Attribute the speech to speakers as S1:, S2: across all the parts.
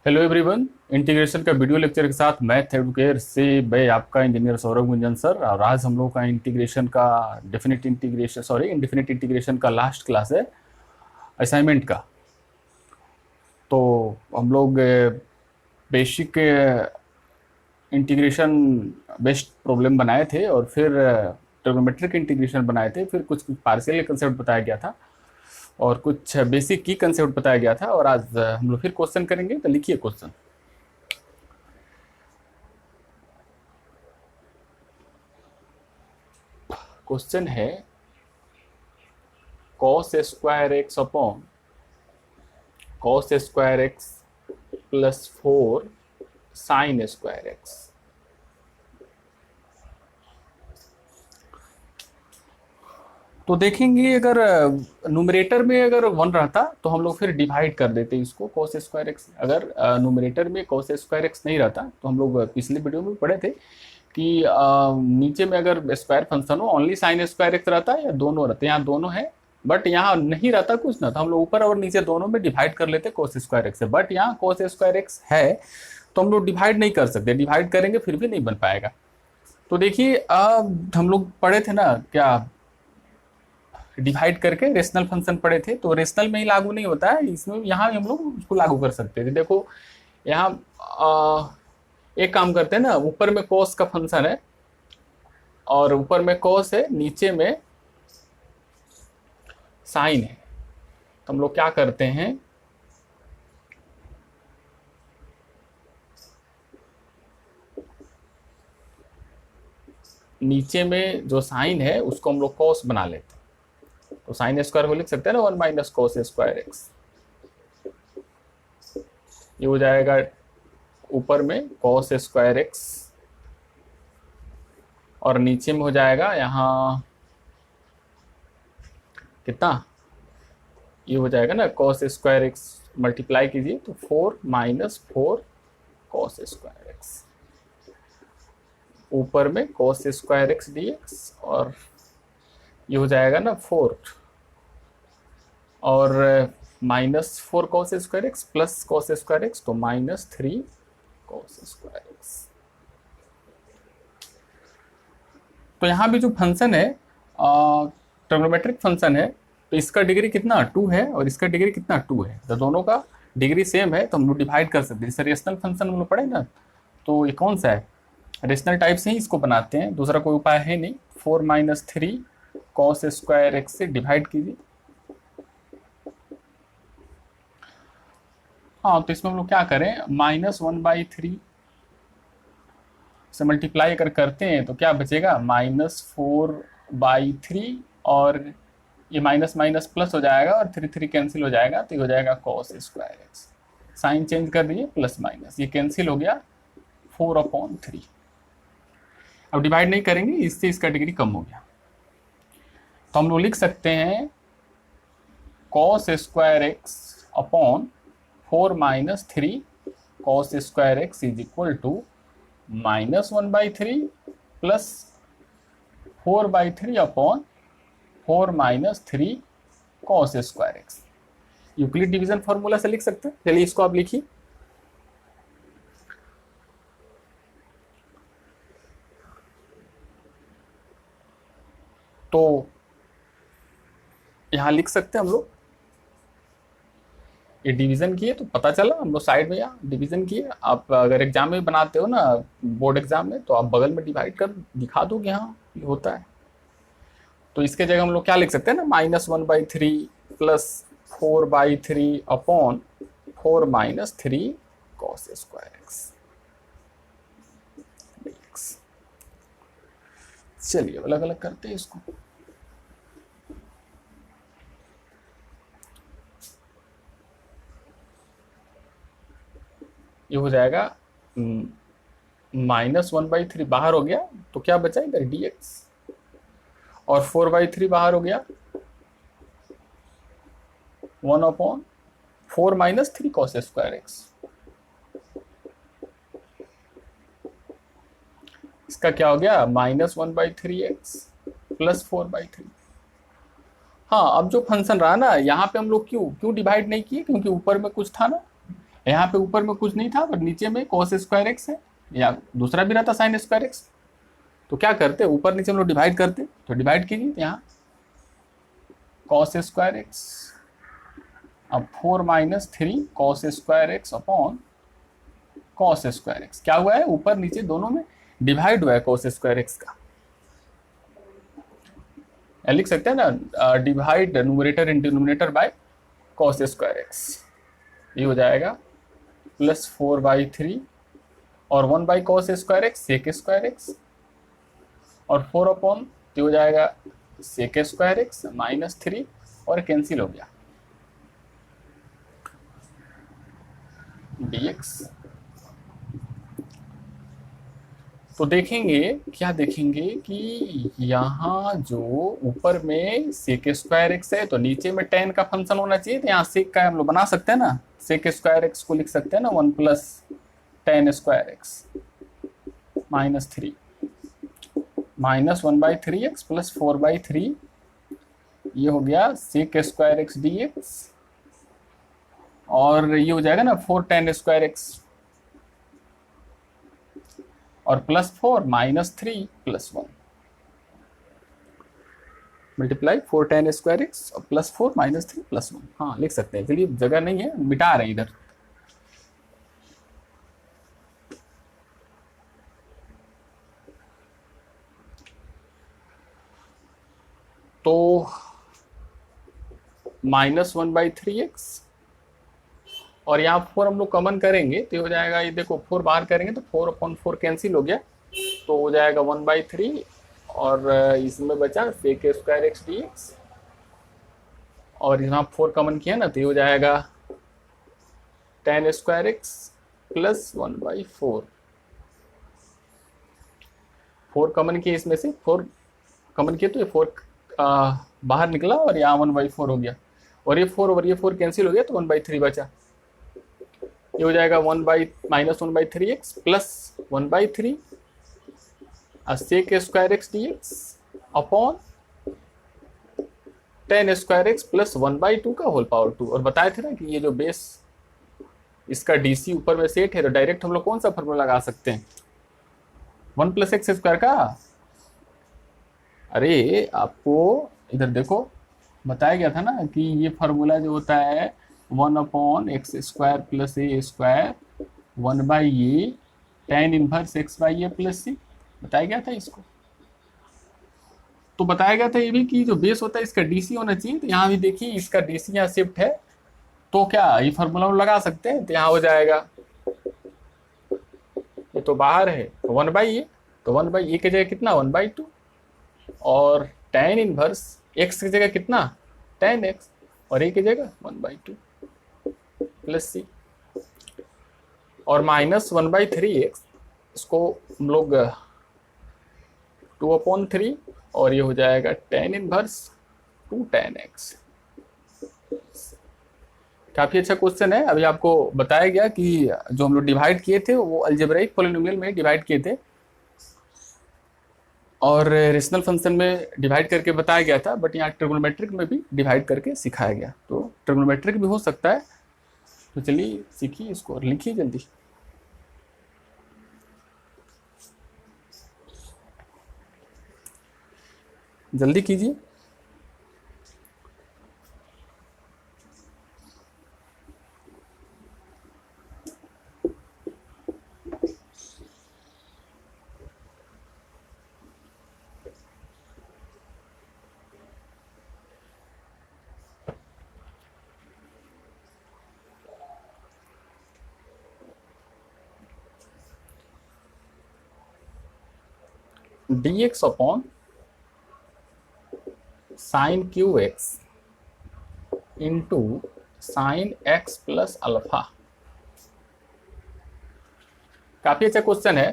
S1: Hello everyone. Integration का video lecture के साथ मैथ एडुकेयर से मैं आपका इंजीनियर सौरभ गुंजन सर। और आज हम लोग का इंटीग्रेशन का इंडिफिनिट इंटीग्रेशन का लास्ट क्लास है असाइनमेंट का। तो हम लोग बेसिक इंटीग्रेशन बेस्ड प्रॉब्लम बनाए थे और फिर ट्रिग्नोमेट्रिक इंटीग्रेशन बनाए थे, फिर कुछ पार्शियल कंसेप्ट बताया गया था और कुछ बेसिक की कंसेप्ट बताया गया था। और आज हम लोग फिर क्वेश्चन करेंगे। तो लिखिए क्वेश्चन। क्वेश्चन है cos square x upon cos square x plus 4 sine square x. तो देखेंगे, अगर न्यूमरेटर में अगर 1 रहता तो हम लोग फिर डिवाइड कर देते इसको cos स्क्वायर एक्स। अगर न्यूमरेटर में cos स्क्वायर एक्स नहीं रहता तो हम लोग पिछले वीडियो में पढ़े थे कि नीचे में अगर स्क्वायर फंक्शन हो ओनली साइन स्क्वायर एक्स रहता है या दोनों रहते हैं। यहाँ दोनों है बट यहाँ नहीं रहता कुछ ना, तो हम लोग ऊपर और नीचे दोनों में डिवाइड कर लेते cos स्क्वायर एक्स से। बट यहाँ cos स्क्वायर एक्स है तो हम लोग डिवाइड नहीं कर सकते, डिवाइड करेंगे फिर भी नहीं बन पाएगा। तो देखिए हम लोग पढ़े थे ना क्या, डिवाइड करके रेशनल फंक्शन पढ़े थे, तो रेशनल में ही लागू नहीं होता है, इसमें यहाँ हम लोग उसको लागू कर सकते थे। देखो यहाँ एक काम करते हैं ना, ऊपर में cos का फंक्शन है और ऊपर में cos है, नीचे में साइन है। तो हम लोग क्या करते हैं, नीचे में जो साइन है उसको हम लोग cos बना लेते हैं। तो साइन स्क्वायर को लिख सकते हैं ना 1 माइनस cos स्क्वायर एक्स। ये हो जाएगा ऊपर में cos स्क्वायर एक्स और नीचे में हो जाएगा यहाँ कितना, ये हो जाएगा ना cos स्क्वायर एक्स मल्टीप्लाई कीजिए तो 4 माइनस 4 cos स्क्वायर एक्स, ऊपर में cos square x D x और ये हो जाएगा ना 4 और minus 4 cos square x plus cos square x तो माइनस 3 cos स्क्वायर एक्स। तो यहाँ भी जो फंक्शन है ट्रिग्नोमेट्रिक फंक्शन है, तो इसका डिग्री कितना 2 है और इसका डिग्री कितना 2 है। तो दोनों का डिग्री सेम है तो हम लोग डिवाइड कर सकते हैं। जैसे रेशनल फंक्शन हम लोग पढ़े ना, तो ये कौन सा है, रेशनल टाइप से ही इसको बनाते हैं, दूसरा कोई उपाय है नहीं। 4 माइनस 3 cos स्क्वायर एक्स से डिवाइड कीजिए। हाँ, तो इसमें हम लोग क्या करें, -1/3 से मल्टीप्लाई अगर करते हैं तो क्या बचेगा, -4/3 और ये माइनस माइनस प्लस हो जाएगा और 3 3 कैंसिल हो जाएगा, तो ये हो जाएगा cos square x. Sign change कर दिए, प्लस माइनस ये कैंसिल हो गया 4/3। अब डिवाइड नहीं करेंगे, इससे इसका डिग्री कम हो गया। तो हम लोग लिख सकते हैं cos square x upon 4 minus 3 cos square x is equal to -1/3 plus 4/3 upon 4 minus 3 cos square x. Euclid division formula से लिख सकते हैं। चलिए इसको आप लिखिए। तो यहां लिख सकते हैं हम लोग, ये डिवीजन किए तो पता चला, हम लोग साइड में यहाँ डिवीजन किए। आप अगर एग्जाम में बनाते हो ना, बोर्ड एग्जाम में, तो आप बगल में डिवाइड कर दिखा दो कि हाँ ये होता है। तो इसके जगह हम लोग क्या लिख सकते हैं ना, -1/3 plus 4/3 upon 4 minus 3 cos square x. चलिए अलग अलग करते हैं इसको। ये हो जाएगा -1/3 बाहर हो गया तो क्या बचा इधर dx और 4/3 बाहर हो गया 1/4 माइनस 3 cos स्क्वायर एक्स। इसका क्या हो गया, -1/3x प्लस 4/3। हाँ, अब जो फंक्शन रहा ना, यहाँ पे हम लोग क्यों डिवाइड नहीं किए, क्योंकि ऊपर में कुछ था ना, यहाँ पे ऊपर में कुछ नहीं था पर नीचे में कॉस स्क्वायर एक्स है, या दूसरा भी रहता साइन स्क्वायर एक्स। तो क्या करते, ऊपर नीचे हम लोग डिवाइड करते, तो डिवाइड कीजिए यहाँ कॉस स्क्वायर एक्स, अब 4 minus 3 cos square x upon cos square x. क्या हुआ है, ऊपर नीचे दोनों में डिवाइड हुआ है कॉस स्क्वायर एक्स का। लिख सकते हैं ना, divide numerator into denominator by cos square x. ये हो जाएगा प्लस 4/3 और 1/cos square x sec square x, और 4 अपॉन तो हो जाएगा सेक स्क्वायर एक्स माइनस 3 और कैंसिल हो गया dx। तो देखेंगे, क्या देखेंगे कि यहाँ जो ऊपर में सेक स्क्वायर एक्स है तो नीचे में tan का फंक्शन होना चाहिए, तो यहाँ सेक का हम लोग बना सकते हैं ना, सेक स्क्वायर एक्स को लिख सकते हैं ना 1 plus tan square x minus 3 minus 1/3x plus 4/3, ये हो गया sec square x D x, और ये हो जाएगा ना 4 tan स्क्वायर एक्स, और plus 4 minus 3 plus 1 multiply 4 tan square x और प्लस 4 माइनस 3 प्लस 1। हाँ लिख सकते हैं, चलिए जगह नहीं है, मिटा रहे हैं इधर। तो माइनस 1/3x, और यहाँ 4 हम लोग कॉमन करेंगे तो हो जाएगा, ये देखो 4 बाहर करेंगे तो 4 अपॉन 4 कैंसिल हो गया, तो हो जाएगा 1/3, और इसमें बचा sec square x D x, और यहाँ 4 कॉमन किया ना तो ये हो जाएगा tan square x plus 1/4। 4 common किए, इसमें से 4 कॉमन किए तो ये 4 बाहर निकला और यहाँ 1/4 हो गया, और ये 4 और ये 4 कैंसिल हो गया तो 1/3 बचा। ये हो जाएगा minus 1/3x plus 1/3 sec square x D x upon tan square x plus 1/2 का होल पावर 2। और बताए थे ना कि ये जो बेस इसका डीसी ऊपर में सेट है, तो डायरेक्ट हम लोग कौन सा फॉर्मूला लगा सकते हैं, 1 प्लस एक्स स्क्वायर का। अरे आपको इधर देखो, बताया गया था ना कि ये फार्मूला जो होता है 1 upon x square plus a square 1/a tan inverse x/a plus c, बताया गया था इसको। तो बताया गया था ये भी कि जो बेस होता है इसका डीसी होना चाहिए, तो यहाँ भी देखिए इसका डीसी यहाँ शिफ्ट है, तो क्या ये फार्मूला लगा सकते हैं, तो यहाँ हो जाएगा, ये तो बाहर है तो 1/a, तो 1/a की जगह कितना 1/2, और tan इनवर्स x की जगह कितना tan x, और a की जगह 1/2 प्लस c, और माइनस 1/3x, इसको हम लोग 2/3, और ये हो जाएगा tan इनवर्स 2 tan x। काफी अच्छा क्वेश्चन है। अभी आपको बताया गया कि जो हम लोग डिवाइड किए थे वो अलजेब्राइक पॉलिनोमियल में डिवाइड किए थे, और रेशनल फंक्शन में डिवाइड करके बताया गया था, बट यहाँ ट्रिग्नोमेट्रिक में भी डिवाइड करके सिखाया गया, तो ट्रिग्नोमेट्रिक भी हो सकता है। तो चलिए सीखिए इसको और लिखिए जल्दी। जल्दी कीजिए। dx upon sine Q x into sine x plus alpha. काफी अच्छा क्वेश्चन है।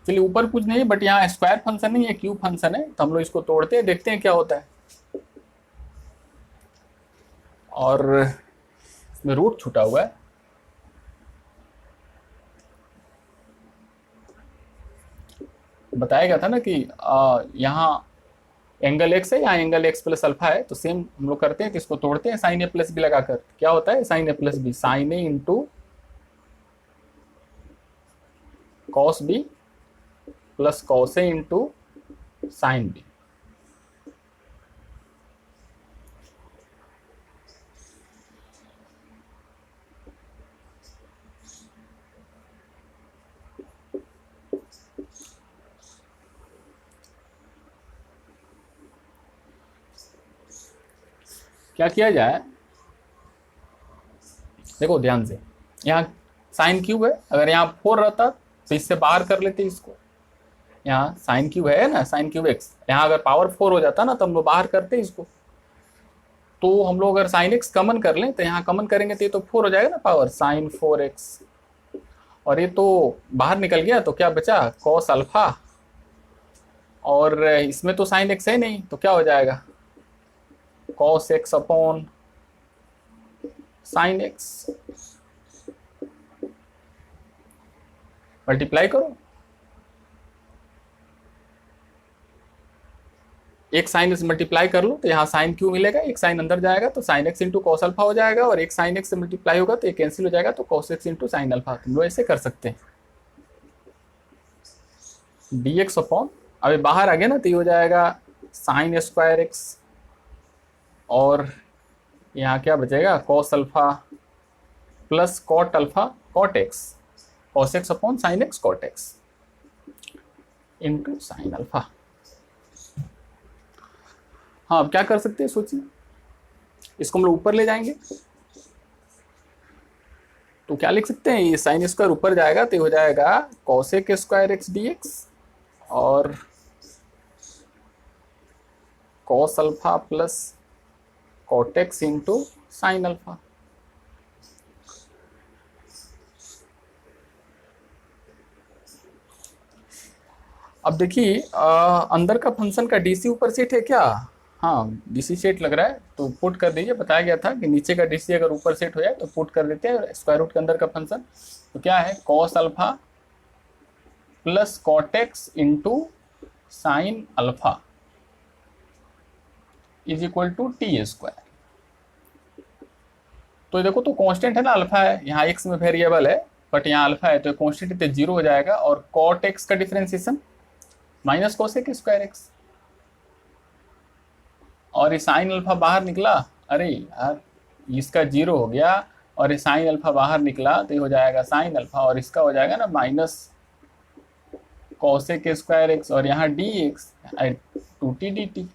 S1: चलिए ऊपर कुछ नहीं, बट यहाँ स्क्वायर फंक्शन नहीं है, क्यूब फंक्शन है, तो हम लोग इसको तोड़ते हैं, देखते हैं क्या होता है। और इसमें रूट छूटा हुआ है, बताया गया था ना कि यहाँ एंगल एक्स है, यहाँ एंगल एक्स प्लस अल्फा है, तो सेम हम लोग करते हैं कि इसको तोड़ते हैं साइन ए प्लस बी लगाकर। क्या होता है sine a plus b? Sine a into cos b plus cos a into sine b. क्या किया जाए, देखो ध्यान से, यहाँ साइन क्यूब है, अगर यहाँ 4 रहता तो इससे बाहर कर लेते इसको। यहाँ साइन क्यूब है ना, साइन क्यूब एक्स, यहाँ अगर पावर 4 हो जाता ना तो हम लोग बाहर करते इसको। तो हम लोग अगर साइन एक्स कमन कर लें तो यहाँ कमन करेंगे तो ये तो 4 हो जाएगा ना पावर, साइन 4x, और ये तो बाहर निकल गया, तो क्या बचा कॉस अल्फा, और इसमें तो साइन एक्स है नहीं, तो क्या हो जाएगा cos x upon sine x. Multiply करो, एक साइन से मल्टीप्लाई कर लो तो यहाँ साइन क्यू मिलेगा, एक साइन अंदर जाएगा तो sine x into cos alpha हो जाएगा, और एक साइन एक्स से मल्टीप्लाई होगा तो ये कैंसिल हो जाएगा, तो cos x into sine alpha. तुम लोग ऐसे कर सकते हैं डी एक्स अपॉन, अभी बाहर आ गया ना तो ये हो जाएगा साइन स्क्वायर एक्स, और यहाँ क्या बचेगा cos alpha plus cot alpha cot x, cos x upon sine x cot x into sine alpha. हाँ अब क्या कर सकते हैं सोचिए, इसको हम लोग ऊपर ले जाएंगे तो क्या लिख सकते हैं, ये साइन स्क्वायर ऊपर जाएगा तो ये हो जाएगा cosec square x D x, और cos alpha plus cot x into sine alpha. अब देखिए अंदर का फंक्शन का डीसी ऊपर सेट है क्या? हाँ डीसी सेट लग रहा है, तो पुट कर दीजिए, बताया गया था कि नीचे का डीसी अगर ऊपर सेट हो जाए तो पुट कर देते हैं स्क्वायर रूट के अंदर का फंक्शन। तो क्या है cos alpha plus cot x into sine alpha is equal to t square. तो देखो तो कांस्टेंट है ना अल्फा है, यहाँ एक्स में वेरिएबल है बट यहाँ अल्फा है, तो कांस्टेंट तो 0 हो जाएगा, और कॉट एक्स का differentiation minus cosec square x, और ये साइन अल्फा बाहर निकला, अरे यार इसका 0 हो गया, और ये साइन अल्फा बाहर निकला तो ये हो जाएगा साइन अल्फा, और इसका हो जाएगा ना माइनस कोसेक स्क्वायर एक्स, और यहाँ डी एक्स 2t dt।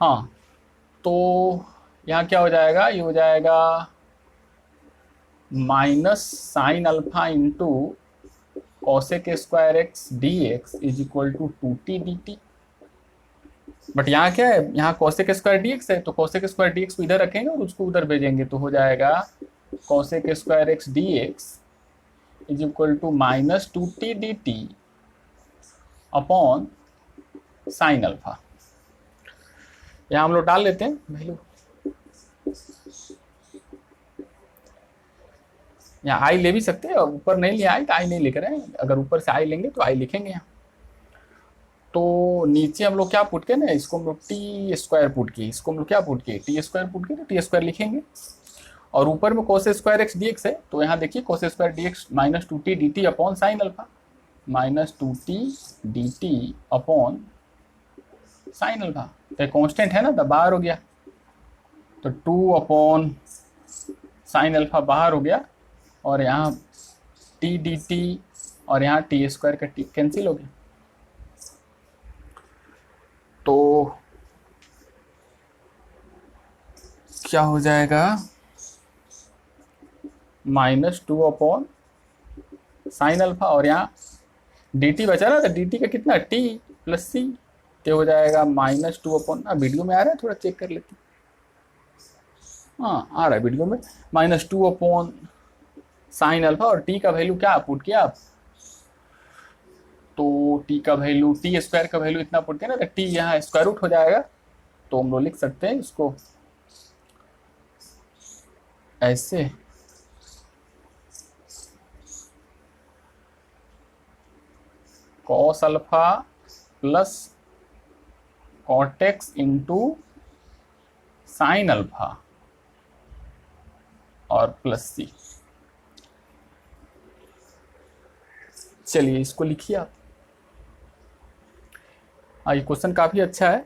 S1: हाँ तो यहाँ क्या हो जाएगा, ये हो जाएगा minus sine alpha into cosec square x D x is equal to 2t dt। But यहाँ क्या है, यहाँ कॉसेक स्क्वायर डी एक्स है, तो कॉसेक स्क्वायर डी एक्स को इधर रखेंगे और उसको उधर भेजेंगे, तो हो जाएगा cosec square x D x is equal to minus 2t dt upon sine alpha. यहाँ हम लोग डाल लेते हैं वैल्यू, यहाँ आई ले भी सकते हैं, ऊपर नहीं लिया आई तो आई नहीं लिख रहे हैं, अगर ऊपर से आई लेंगे तो आई लिखेंगे यहाँ। तो नीचे हम लोग क्या पुट के ना, इसको हम लोग टी स्क्वायर पुट किए, इसको हम लोग क्या पुट किए टी स्क्वायर पुट किए, तो टी स्क्वायर लिखेंगे, और ऊपर में cos square x D x है, तो यहाँ देखिए cos square D x minus 2t dt upon sine alpha, minus 2t dt upon sine alpha, तो कॉन्स्टेंट है ना तो बाहर हो गया, तो 2 अपॉन साइन अल्फा बाहर हो गया, और यहाँ टी डी टी और यहाँ टी स्क्वायर का टी कैंसिल हो गया, तो क्या हो जाएगा माइनस 2 अपॉन साइन अल्फा, और यहाँ डी टी बचा ना, तो डी टी का कितना टी प्लस सी, तो हो जाएगा माइनस 2 अपॉन, वीडियो में आ रहा है थोड़ा चेक कर लेते हैं, हाँ आ रहा है वीडियो में, माइनस 2 अपॉन साइन अल्फा, और टी का वैल्यू क्या पुट किया आप, तो टी का वैल्यू टी स्क्वायर का वैल्यू इतना पुट किया ना, तो टी यहाँ स्क्वायर रूट हो जाएगा, तो हम लोग लिख सकते हैं इसको ऐसे, cos alpha plus cortex into sine alpha और प्लस सी। चलिए इसको लिखिए आप। ये क्वेश्चन काफ़ी अच्छा है,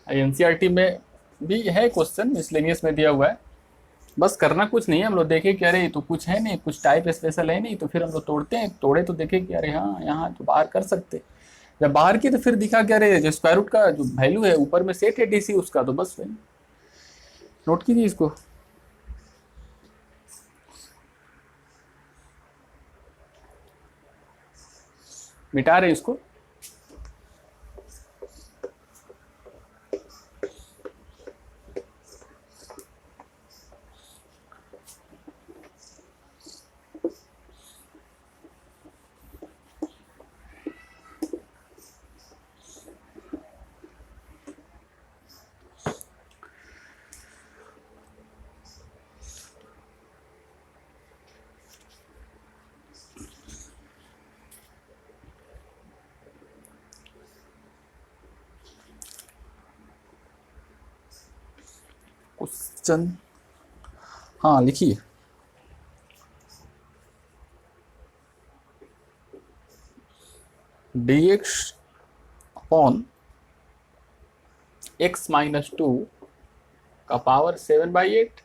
S1: एनसीईआरटी में भी है क्वेश्चन, मिसलेनियस में दिया हुआ है। बस करना कुछ नहीं है, हम लोग देखें कि अरे तो कुछ है नहीं, कुछ टाइप स्पेशल है नहीं, तो फिर हम लोग तोड़ते हैं, तोड़े तो देखे कि अरे हाँ यहाँ तो बाहर कर सकते। जब बाहर की तो फिर दिखा कि अरे जो स्क्वायर रूट का जो वैल्यू है ऊपर में सेट है डीसी उसका, तो बस वही नोट कीजिए इसको। मिटा रहे इसको। क्वेश्चन हाँ लिखिए। dx अपॉन x माइनस 2 का पावर 7/8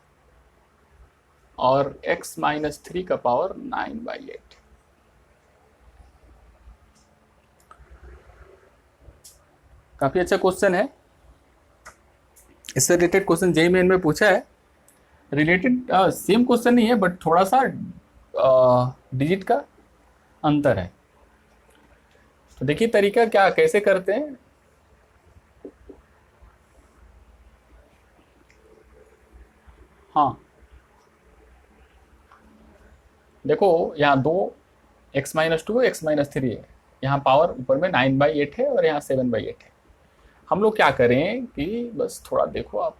S1: और x माइनस 3 का पावर 9/8। काफी अच्छा क्वेश्चन है, इससे रिलेटेड क्वेश्चन जेईई मेन में पूछा है। रिलेटेड सेम क्वेश्चन नहीं है, बट थोड़ा सा डिजिट का अंतर है। तो देखिए तरीका क्या कैसे करते हैं। हाँ देखो यहाँ दो x माइनस 2 x माइनस 3 है, यहाँ पावर ऊपर में 9/8 है और यहाँ 7/8 है। हम लोग क्या करें कि बस थोड़ा देखो आप,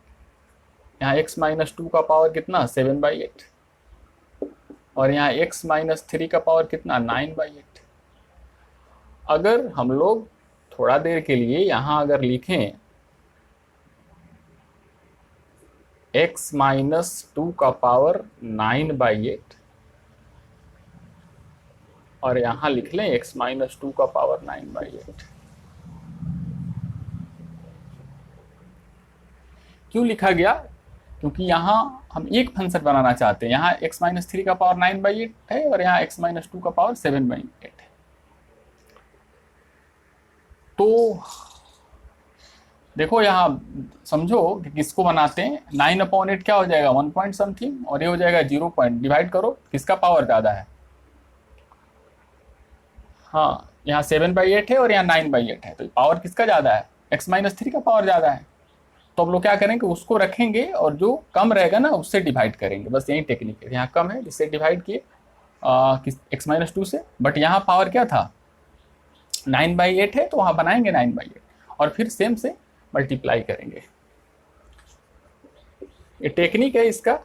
S1: यहाँ x माइनस 2 का पावर कितना 7/8 और यहाँ x माइनस 3 का पावर कितना 9/8। अगर हम लोग थोड़ा देर के लिए यहाँ अगर लिखें x माइनस 2 का पावर 9/8 और यहाँ लिख लें x माइनस 2 का पावर 9/8। क्यों लिखा गया? क्योंकि यहाँ हम एक फंक्शन बनाना चाहते हैं। यहाँ x माइनस 3 का पावर 9/8 है और यहाँ x माइनस 2 का पावर 7/8 है। तो देखो यहाँ समझो कि किसको बनाते हैं। 9/8 क्या हो जाएगा 1 पॉइंट समथिंग और ये हो जाएगा 0 पॉइंट। डिवाइड करो किसका पावर ज़्यादा है। हाँ यहाँ 7/8 है और यहाँ 9/8 है, तो पावर किसका ज़्यादा है? x माइनस 3 का पावर ज़्यादा है। तो हम लोग क्या करेंगे उसको रखेंगे और जो कम रहेगा ना उससे डिवाइड करेंगे। बस यही टेक्निक है। यहाँ कम है जिससे डिवाइड किए x माइनस 2 से, बट यहाँ पावर क्या था 9/8 है, तो वहाँ बनाएंगे 9/8 और फिर सेम से मल्टीप्लाई करेंगे। ये टेक्निक है इसका।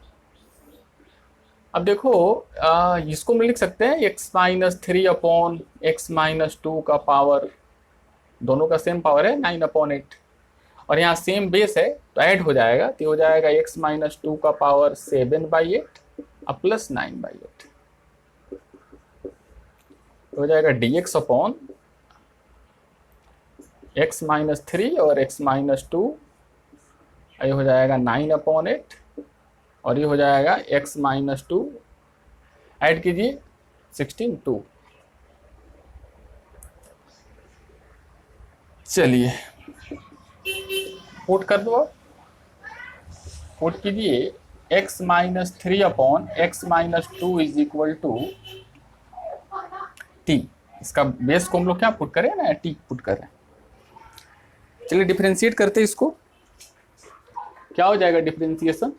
S1: अब देखो इसको हम लिख सकते हैं x minus 3 upon x minus 2 का पावर, दोनों का सेम पावर है 9/8 और यहाँ सेम बेस है तो ऐड हो जाएगा, तो हो जाएगा x माइनस 2 का पावर 7/8 अब प्लस 9/8 हो जाएगा dx अपॉन x माइनस 3 और x माइनस 2, ये हो जाएगा 9/8 और ये हो जाएगा x माइनस 2, ऐड कीजिए 16/2। चलिए पुट कर दो, पुट कीजिए x minus 3 upon x minus 2 is equal to t। इसका बेस को हम लोग क्या पुट करें ना, t पुट करें। चलिए डिफरेंशिएट करते हैं इसको। क्या हो जाएगा डिफरेंशिएशन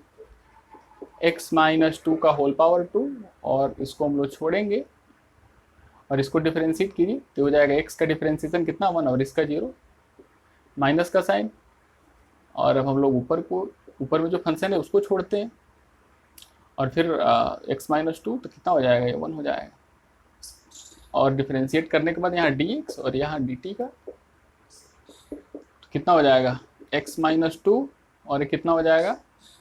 S1: x माइनस 2 का होल पावर 2 और इसको हम लोग छोड़ेंगे और इसको डिफरेंशिएट कीजिए तो हो जाएगा x का डिफरेंशिएशन कितना 1 और इसका 0, माइनस का साइन। और अब हम लोग ऊपर में जो फंक्शन है उसको छोड़ते हैं और फिर x माइनस 2 तो कितना हो जाएगा ये 1 हो जाएगा। और डिफरेंशिएट करने के बाद यहाँ dx और यहाँ dt का तो कितना हो जाएगा x-2 और ये कितना हो जाएगा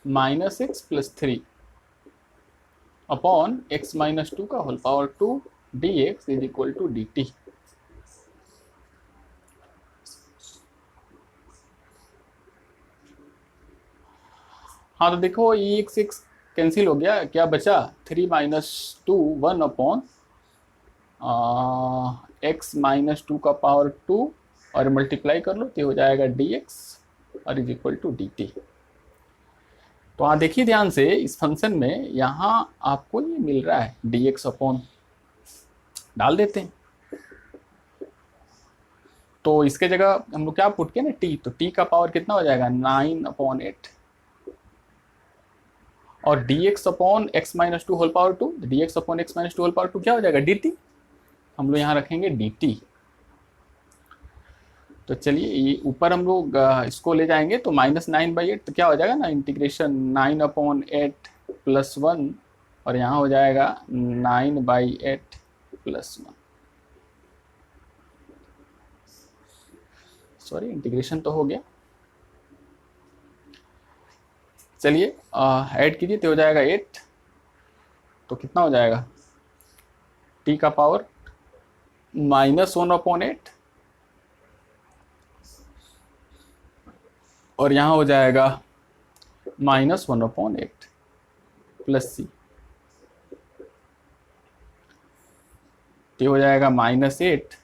S1: -x+3 अपॉन x-2 का whole power 2 dx is equal to dt। हाँ तो देखो ये x कैंसिल हो गया, क्या बचा 3 - 2 1 अपॉन x-2 का पावर 2 और मल्टीप्लाई कर लो तो हो जाएगा dx और इज इक्वल टू dt। तो हाँ देखिए ध्यान से इस फंक्शन में यहाँ आपको ये मिल रहा है dx अपॉन, डाल देते हैं तो इसके जगह हम लोग क्या पुट किया ना t, तो t का पावर कितना हो जाएगा 9/8 और dx upon x-2 whole power 2, dx upon x-2 whole power 2 क्या हो जाएगा dt, हम लोग यहाँ रखेंगे dt। तो चलिए ये ऊपर हम लोग इसको ले जाएंगे तो -9/8 तो क्या हो जाएगा ना इंटीग्रेशन 9/8 + 1 और यहाँ हो जाएगा 9/8 + 1। सॉरी इंटीग्रेशन तो हो गया, चलिए ऐड कीजिए तो हो जाएगा 8, तो कितना हो जाएगा t का पावर -1/8 और यहाँ हो जाएगा -1/8 + c, तो हो जाएगा -8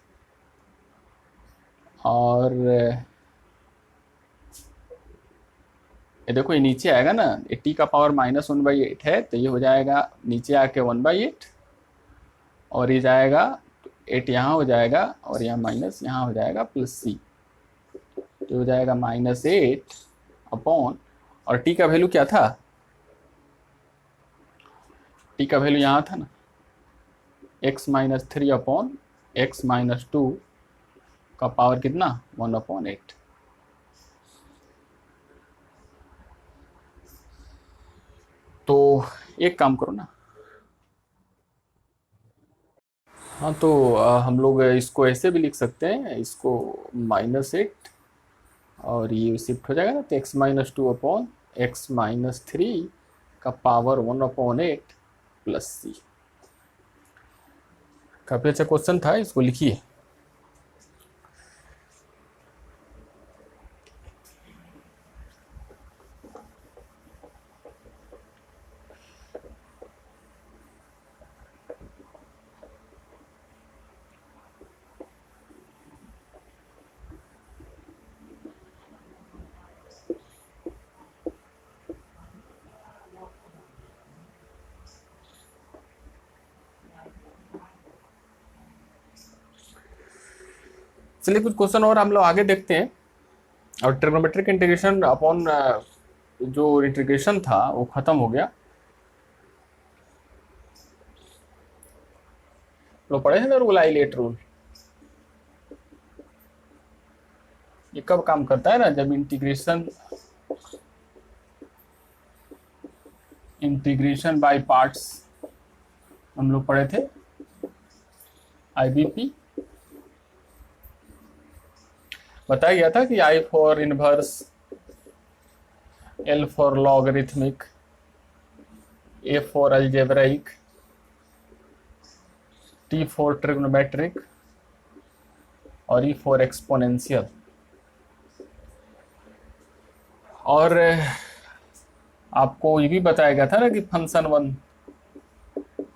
S1: और ये देखो ये नीचे आएगा ना, ये t का पावर -1/8 है तो ये हो जाएगा नीचे आके 1/8 और ये जाएगा 8 यहाँ हो जाएगा और यहाँ माइनस यहाँ हो जाएगा +c, तो हो जाएगा -8 अपॉन और t का वैल्यू क्या था, t का वैल्यू यहाँ था ना x-3 अपॉन x-2 का पावर कितना 1/8। तो एक काम करो ना, हाँ तो हम लोग इसको ऐसे भी लिख सकते हैं, इसको -8 और ये शिफ्ट हो जाएगा ना तो x-2 अपॉन x-3 का पावर 1/8 + c। काफ़ी अच्छा क्वेश्चन था, इसको लिखिए। चलिए कुछ क्वेश्चन और हम लोग आगे देखते हैं। और ट्रिग्नोमेट्रिक इंटीग्रेशन अपॉन जो इंटीग्रेशन था वो खत्म हो गया, लोग पढ़े थे ना रूल आइलेट रूल, ये कब काम करता है ना जब इंटीग्रेशन बाय पार्ट्स हम लोग पढ़े थे IBP, बताया गया था कि I for inverse, L for logarithmic, A for algebraic, T for trigonometric और E फॉर एक्सपोनेंशियल। और आपको ये भी बताया गया था ना कि फंक्शन 1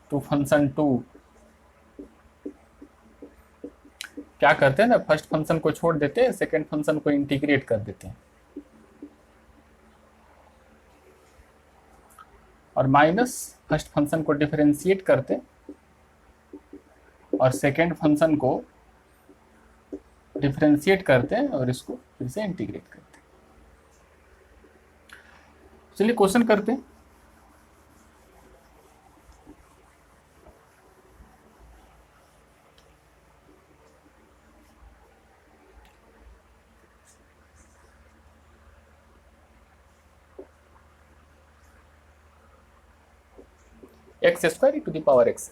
S1: टू फंक्शन 2 क्या करते हैं ना, फर्स्ट फंक्शन को छोड़ देते हैं, सेकेंड फंक्शन को इंटीग्रेट कर देते हैं और माइनस फर्स्ट फंक्शन को डिफरेंशिएट करते और सेकेंड फंक्शन को डिफरेंशिएट करते हैं और इसको फिर से इंटीग्रेट करते हैं। चलिए क्वेश्चन करते हैं। x² e to the power x,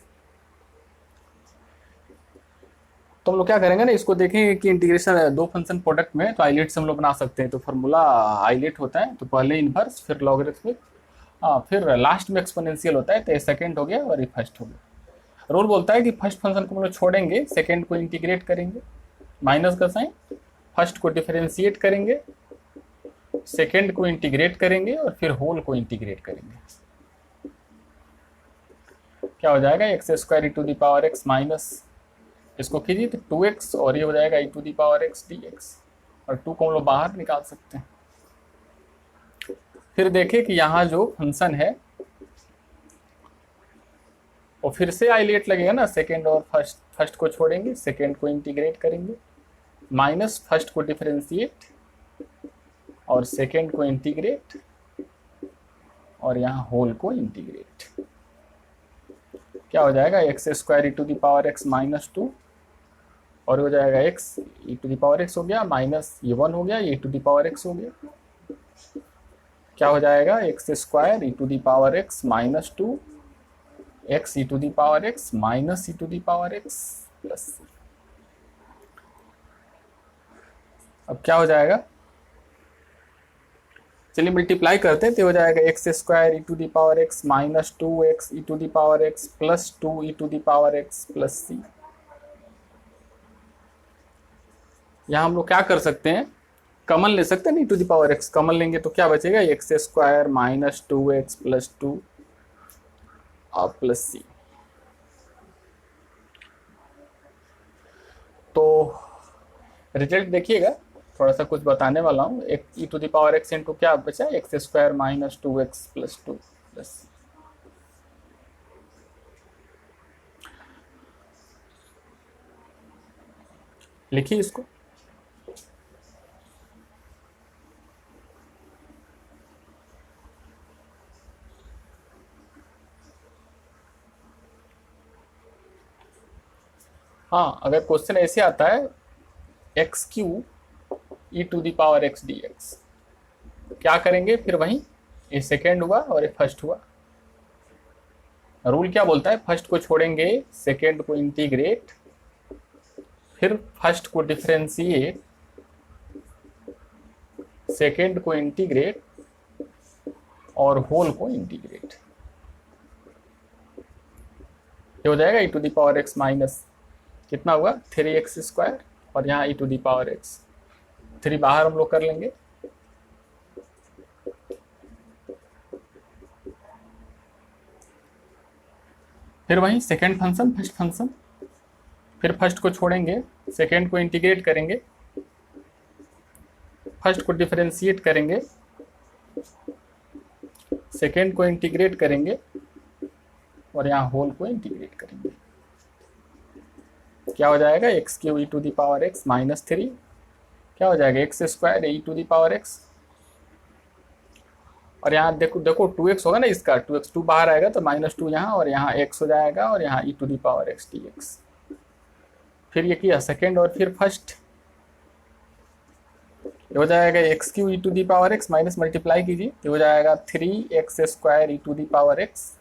S1: हम लोग क्या करेंगे ना, इसको देखेंगे कि इंटीग्रेशन दो फंक्शन प्रोडक्ट में, तो आइलेट से हम लोग बना सकते हैं। तो फार्मूला आइलेट होता है, तो पहले इनवर्स फिर लॉगरिथमिक, हाँ फिर लास्ट में एक्सपोनेंशियल होता है। तो ये सेकंड हो गया और ये फर्स्ट हो गया। रूल बोलता है कि फर्स्ट फंक्शन को हम लोग छोड़ेंगे, सेकंड को इंटीग्रेट करेंगे, माइनस का साइन, फर्स्ट को डिफरेंशिएट करेंगे, सेकंड को इंटीग्रेट करेंगे और फिर होल को इंटीग्रेट करेंगे। क्या हो जाएगा, x square e to the power x minus, इसको कीजिए तो 2x, और ये हो जाएगा e to the power x D x, और 2 को हम लोग बाहर निकाल सकते हैं। फिर देखें कि यहाँ जो फंक्शन है वो फिर से आइलेट लगेगा ना, सेकेंड और फर्स्ट, फर्स्ट को छोड़ेंगे, सेकेंड को इंटीग्रेट करेंगे, माइनस फर्स्ट को डिफरेंशिएट और सेकेंड को इंटीग्रेट, और यहाँ होल को इंटीग्रेट। क्या हो जाएगा, x square e to the power x minus 2, और हो जाएगा x e to the power x हो गया, माइनस ये 1 हो गया, ये e to the power x हो गया। क्या हो जाएगा, x square e to the power x minus 2, x e to the power x minus e to the power x plus. अब क्या हो जाएगा, चलिए मल्टीप्लाई करते हैं। तो हो जाएगा x square e to the power x minus 2 x e to the power x plus 2 e to the power x plus c. यहाँ हम लोग क्या कर सकते हैं, कॉमन ले सकते हैं, e to the power x common लेंगे तो क्या बचेगा, x square minus 2x plus 2 और प्लस सी। तो रिजल्ट देखिएगा, थोड़ा सा कुछ बताने वाला हूँ। एक e to the power x into क्या बचा, x square minus 2x plus 2 plus c. लिखिए इसको, हाँ अगर क्वेश्चन ऐसे आता है x cube e to the power x D x, क्या करेंगे फिर वहीं, ये सेकेंड हुआ और ये फर्स्ट हुआ। रूल क्या बोलता है, फर्स्ट को छोड़ेंगे, सेकेंड को इंटीग्रेट, फिर फर्स्ट को डिफरेंशिएट, सेकेंड को इंटीग्रेट और होल को इंटीग्रेट। ये हो जाएगा e to the power x minus कितना हुआ 3x स्क्वायर, और यहाँ e to the power x, 3 बाहर हम लोग कर लेंगे, फिर वहीं सेकेंड फंक्शन फर्स्ट फंक्शन, फिर फर्स्ट को छोड़ेंगे, सेकेंड को इंटीग्रेट करेंगे, फर्स्ट को डिफरेंशिएट करेंगे, सेकेंड को इंटीग्रेट करेंगे और यहाँ होल को इंटीग्रेट करेंगे। क्या हो जाएगा, x cube e to the power x minus 3, क्या हो जाएगा x square e to the power x, और यहाँ देखो देखो 2x होगा ना इसका, 2x 2 बाहर आएगा तो माइनस 2 यहाँ, और यहाँ x हो जाएगा, और यहाँ e to the power x D x. फिर ये किया सेकेंड और फिर फर्स्ट, ये हो जाएगा x cube e to the power x minus multiply कीजिए, ये हो जाएगा 3x square e to the power x,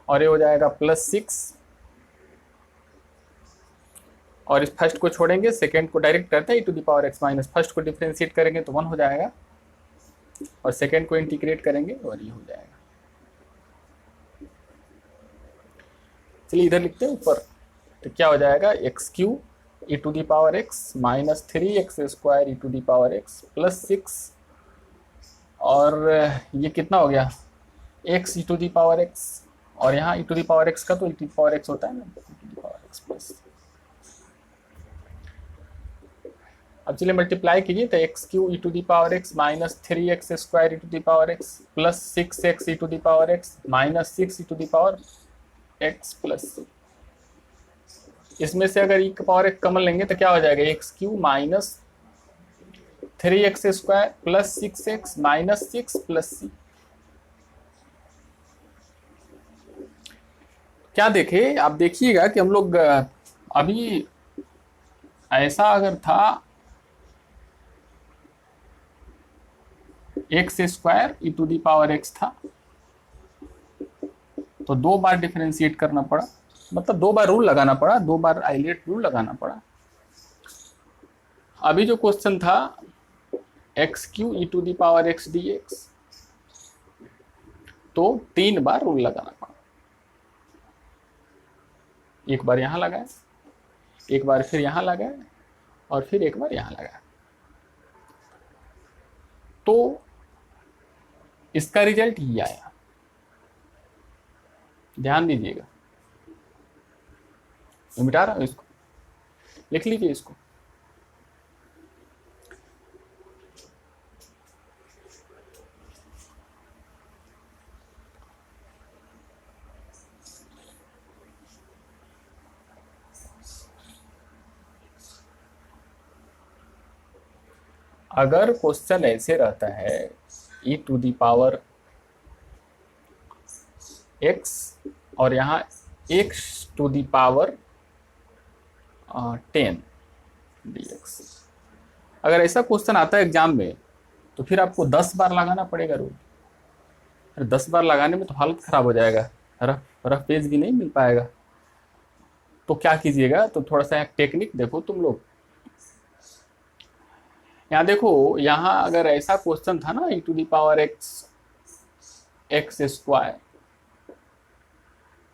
S1: और ये हो जाएगा प्लस 6, और इस फर्स्ट को छोड़ेंगे, सेकेंड को डायरेक्ट करते हैं e to the power x minus, first को डिफरेंशिएट करेंगे तो 1 हो जाएगा, और सेकेंड को इंटीग्रेट करेंगे और ये हो जाएगा। चलिए इधर लिखते हैं ऊपर, तो क्या हो जाएगा, x cube e to the power x minus 3x square e to the power x plus 6, और ये कितना हो गया, x e to the power x, और यहाँ e to the power x का तो e to the power x होता है ना, e to the power x plus. अब चलिए मल्टीप्लाई कीजिए, तो x cube e to the power x minus 3x square e to the power x plus 6x e to the power x minus 6 e to the power x plus 6। इसमें से अगर ई का power एक common लेंगे तो क्या हो जाएगा, x cube minus 3x square plus 6x minus 6 plus c. क्या देखे, आप देखिएगा कि हम लोग अभी ऐसा अगर था x square e to the power x था, तो 2 बार डिफरेंशिएट करना पड़ा, मतलब 2 बार रूल लगाना पड़ा, 2 बार आइलेट रूल लगाना पड़ा। अभी जो क्वेश्चन था x cube e to the power x D x, तो 3 बार रूल लगाना पड़ा। एक बार यहां लगाए, एक बार फिर यहां लगाए, और फिर एक बार यहां लगाए। तो इसका रिजल्ट ये आया, ध्यान दीजिएगा। मैं मिटा रहा हूं इसको, लिख लीजिए इसको। अगर क्वेश्चन ऐसे रहता है e to the power x और यहाँ x to the power 10 dx, अगर ऐसा क्वेश्चन आता है एग्जाम में तो फिर आपको 10 बार लगाना पड़ेगा रूल। फिर 10 बार लगाने में तो हालत खराब हो जाएगा, रफ पेज भी नहीं मिल पाएगा। तो क्या कीजिएगा, तो थोड़ा सा टेक्निक देखो तुम लोग। यहाँ देखो, यहाँ अगर ऐसा क्वेश्चन था ना e to the power x square,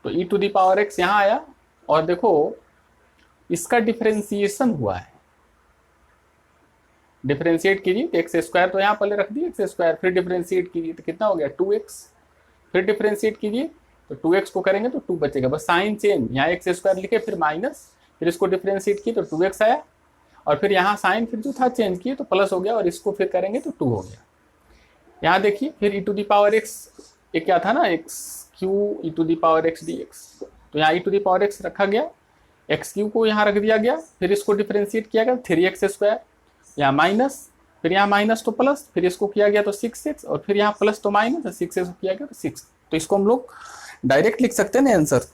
S1: तो e to the power x यहाँ आया, और देखो इसका डिफरेंशिएशन हुआ है। डिफरेंशिएट कीजिए तो एक्स स्क्वायर तो यहाँ पहले रख दिए एक्स स्क्वायर, फिर डिफरेंशिएट कीजिए तो कितना हो गया 2x, फिर डिफरेंशिएट कीजिए तो 2x को करेंगे तो 2 बचेगा, बस साइन चेंज, यहाँ एक्स स्क्वायर लिखे फिर माइनस, फिर इसको डिफरेंशिएट किए तो 2x आया, और फिर यहाँ साइन फिर जो था चेंज किए तो प्लस हो गया, और इसको फिर करेंगे तो 2 हो गया। यहाँ देखिए फिर e to the power x, ये क्या था ना x cube e to the power x D x, तो यहाँ e to the power x रखा गया, एक्स क्यू को यहाँ रख दिया गया, फिर इसको डिफरेंशिएट किया गया 3x स्क्वायर, यहाँ माइनस, फिर यहाँ माइनस तो प्लस, फिर इसको किया गया तो 6x, और फिर यहाँ प्लस तो माइनस, 6x को किया गया तो 6। तो इसको हम लोग डायरेक्ट लिख सकते हैं ना answer,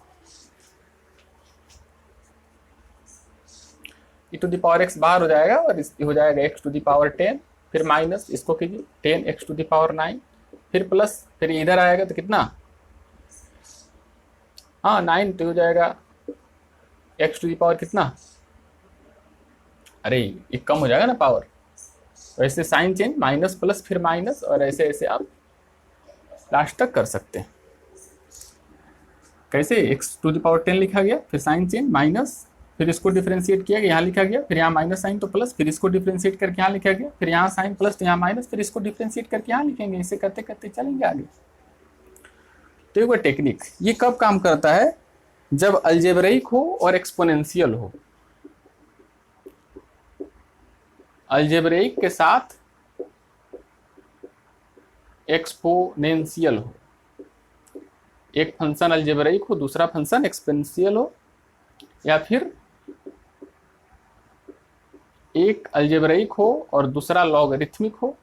S1: e to the power x बाहर हो जाएगा, और हो जाएगा x टू दी पावर 10, फिर माइनस इसको कीजिए 10x टू दी पावर 9, फिर प्लस, फिर इधर आएगा तो कितना, हाँ 9, तो हो जाएगा x टू दी पावर कितना, अरे ये कम हो जाएगा ना पावर, तो ऐसे साइन चेंज माइनस प्लस फिर माइनस, और ऐसे ऐसे आप लास्ट तक कर सकते हैं। कैसे, x टू दी पावर 10 लिखा गया, फिर साइन चेंज माइनस, फिर इसको डिफरेंशिएट किया गया, यहाँ लिखा गया, फिर यहाँ माइनस साइन तो प्लस, फिर इसको डिफरेंशिएट करके यहाँ लिखा गया, फिर यहाँ साइन प्लस तो यहाँ माइनस, फिर इसको डिफरेंशिएट करके यहाँ लिखेंगे, इसे करते करते चलेंगे आगे। तो ये टेक्निक, ये कब काम करता है, जब अलजेब्रिक हो और एक्सपोनेंशियल हो। अलजेब्रिक के साथ एक्सपोनेंशियल हो, एक फंक्शन अलजेब्रिक हो, दूसरा फंक्शन एक्सपोनेंशियल हो, या फिर एक अलजेब्रिक हो और दूसरा लॉगरिथमिक हो,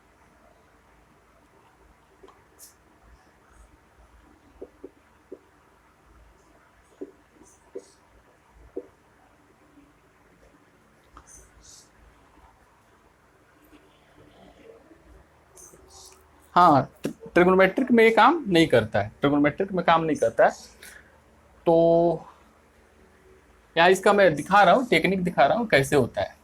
S1: हाँ ट्रिग्नोमेट्रिक में ये काम नहीं करता है, ट्रिग्नोमेट्रिक में काम नहीं करता है। तो यहाँ इसका मैं दिखा रहा हूँ, टेक्निक दिखा रहा हूँ कैसे होता है।